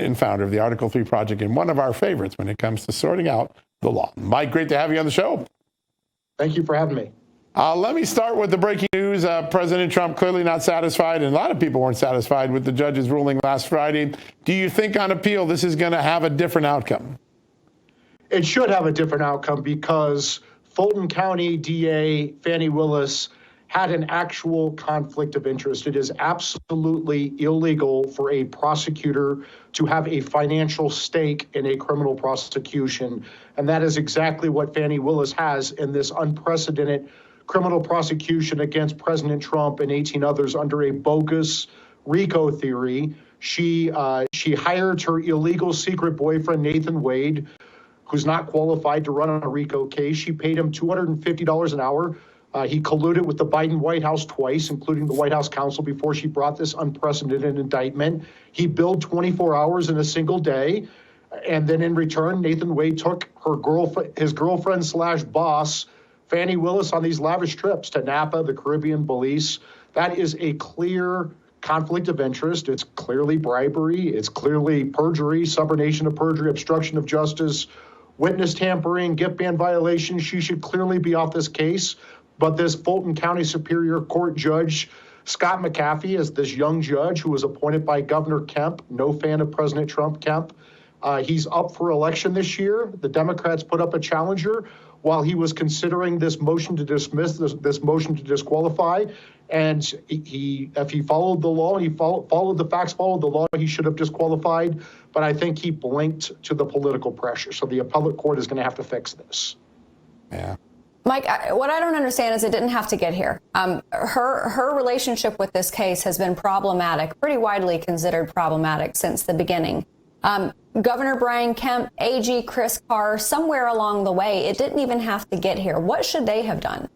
and founder of the Article 3 Project and one of our favorites when it comes to sorting out the law. Mike, great to have you on the show. Thank you for having me. Let me start with the breaking news. President Trump clearly not satisfied, and a lot of people weren't satisfied with the judge's ruling last Friday. Do you think on appeal this is going to have a different outcome? It should have a different outcome because Fulton County DA Fani Willis had an actual conflict of interest. It is absolutely illegal for a prosecutor to have a financial stake in a criminal prosecution. And that is exactly what Fani Willis has in this unprecedented criminal prosecution against President Trump and 18 others under a bogus RICO theory. She hired her illegal secret boyfriend, Nathan Wade, who's not qualified to run on a RICO case. She paid him $250 an hour. He colluded with the Biden White House twice, including the White House counsel, before she brought this unprecedented indictment. He billed 24 hours in a single day. And then in return, Nathan Wade took his girlfriend slash boss, Fani Willis, on these lavish trips to Napa, the Caribbean, Belize. That is a clear conflict of interest. It's clearly bribery. It's clearly perjury, subornation of perjury, obstruction of justice, witness tampering, gift ban violation. She should clearly be off this case. But this Fulton County Superior Court judge, Scott McAfee, is this young judge who was appointed by Governor Kemp, no fan of President Trump, Kemp. He's up for election this year. The Democrats put up a challenger while he was considering this motion to dismiss, this motion to disqualify. And if he followed the law, followed the facts, followed the law, he should have disqualified. But I think he blinked to the political pressure. So the appellate court is going to have to fix this. Yeah. Mike, what I don't understand is it didn't have to get here. Her relationship with this case has been problematic, pretty widely considered problematic since the beginning. Governor Brian Kemp, AG Chris Carr, somewhere along the way, it didn't even have to get here. What should they have done?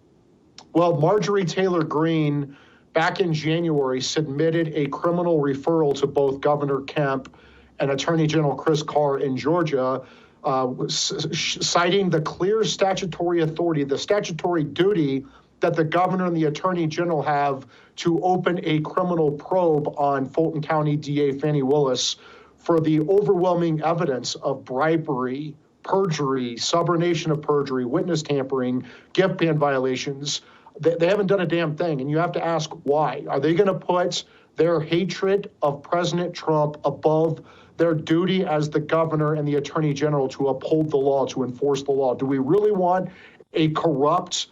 Well, Marjorie Taylor Greene, back in January, submitted a criminal referral to both Governor Kemp and Attorney General Chris Carr in Georgia, citing the clear statutory authority, the statutory duty that the governor and the attorney general have to open a criminal probe on Fulton County DA Fani Willis for the overwhelming evidence of bribery, perjury, subornation of perjury, witness tampering, gift ban violations. They haven't done a damn thing. And you have to ask why. Are they going to put their hatred of President Trump above their duty as the governor and the attorney general to uphold the law, to enforce the law? Do we really want a corrupt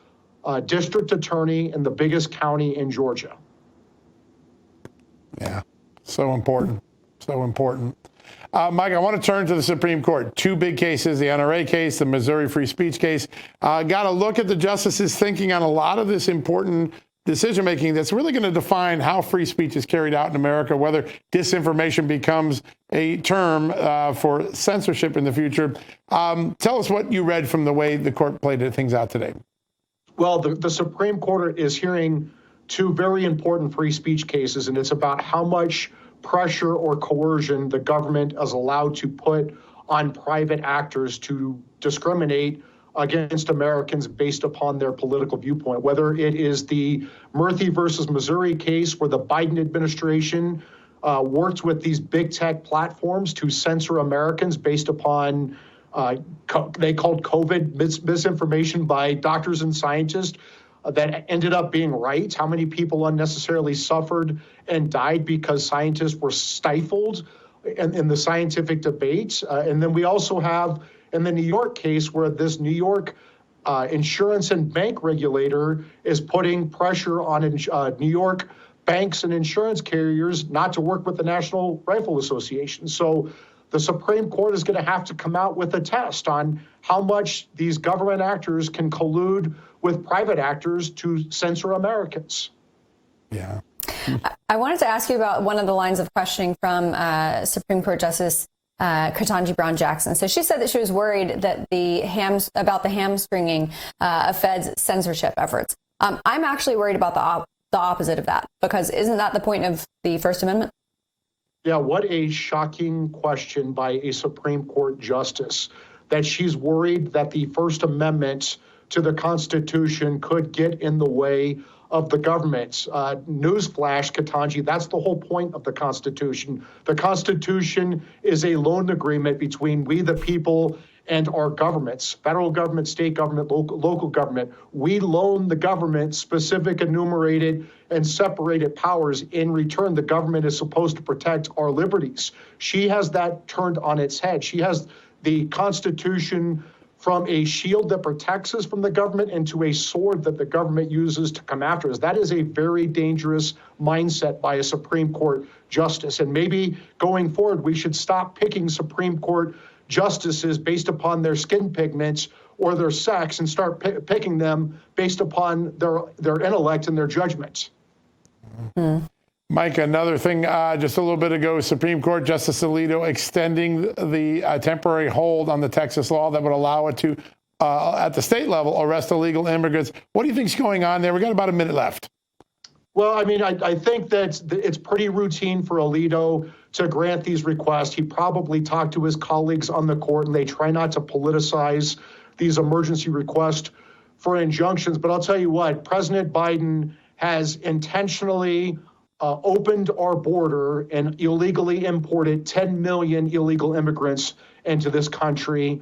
district attorney in the biggest county in Georgia? Yeah, so important. So important. Mike, I want to turn to the Supreme Court. Two big cases, the NRA case, the Missouri free speech case. Got to look at the justices' thinking on a lot of this important decision-making that's really going to define how free speech is carried out in America, whether disinformation becomes a term for censorship in the future. Tell us what you read from the way the court played things out today. Well, the Supreme Court is hearing two very important free speech cases, and it's about how much pressure or coercion the government is allowed to put on private actors to discriminate against Americans based upon their political viewpoint, whether it is the Murphy versus Missouri case where the Biden administration worked with these big tech platforms to censor Americans based upon they called COVID misinformation by doctors and scientists that ended up being right. How many people unnecessarily suffered and died because scientists were stifled in the scientific debates. And then we also have in the New York case where this New York insurance and bank regulator is putting pressure on New York banks and insurance carriers not to work with the National Rifle Association. So the Supreme Court is going to have to come out with a test on how much these government actors can collude with private actors to censor Americans. Yeah. I wanted to ask you about one of the lines of questioning from Supreme Court Justice Ketanji Brown Jackson. So she said that she was worried that about the hamstringing of Fed's censorship efforts. I'm actually worried about the opposite of that, because isn't that the point of the First Amendment? Yeah, what a shocking question by a Supreme Court justice, that she's worried that the First Amendment to the Constitution could get in the way of the government. Newsflash, Ketanji, that's the whole point of the Constitution. The Constitution is a loan agreement between we the people and our governments, federal government, state government, local government. We loan the government specific, enumerated, and separated powers. In return, the government is supposed to protect our liberties. She has that turned on its head. She has the Constitution from a shield that protects us from the government into a sword that the government uses to come after us. That is a very dangerous mindset by a Supreme Court justice. And maybe going forward, we should stop picking Supreme Court justices based upon their skin pigments or their sex and start picking them based upon their intellect and their judgments. Mm-hmm. Mike, another thing, just a little bit ago, Supreme Court Justice Alito extending the temporary hold on the Texas law that would allow it to, at the state level, arrest illegal immigrants. What do you think's going on there? We got about a minute left. Well, I mean, I think that it's pretty routine for Alito to grant these requests. He probably talked to his colleagues on the court, and they try not to politicize these emergency requests for injunctions. But I'll tell you what, President Biden has intentionally opened our border and illegally imported 10 million illegal immigrants into this country,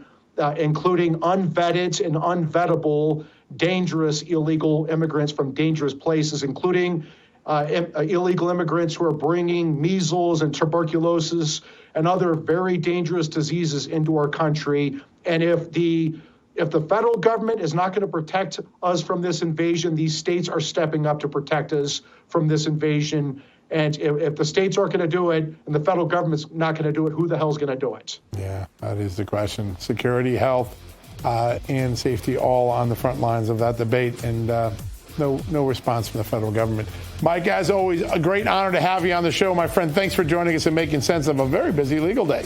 including unvetted and unvettable, dangerous illegal immigrants from dangerous places, including illegal immigrants who are bringing measles and tuberculosis and other very dangerous diseases into our country. And if the federal government is not going to protect us from this invasion, these states are stepping up to protect us from this invasion. And if the states aren't going to do it and the federal government's not going to do it, who the hell's going to do it? Yeah, that is the question. Security, health, and safety all on the front lines of that debate. And no response from the federal government. Mike, as always, a great honor to have you on the show, my friend. Thanks for joining us and making sense of a very busy legal day.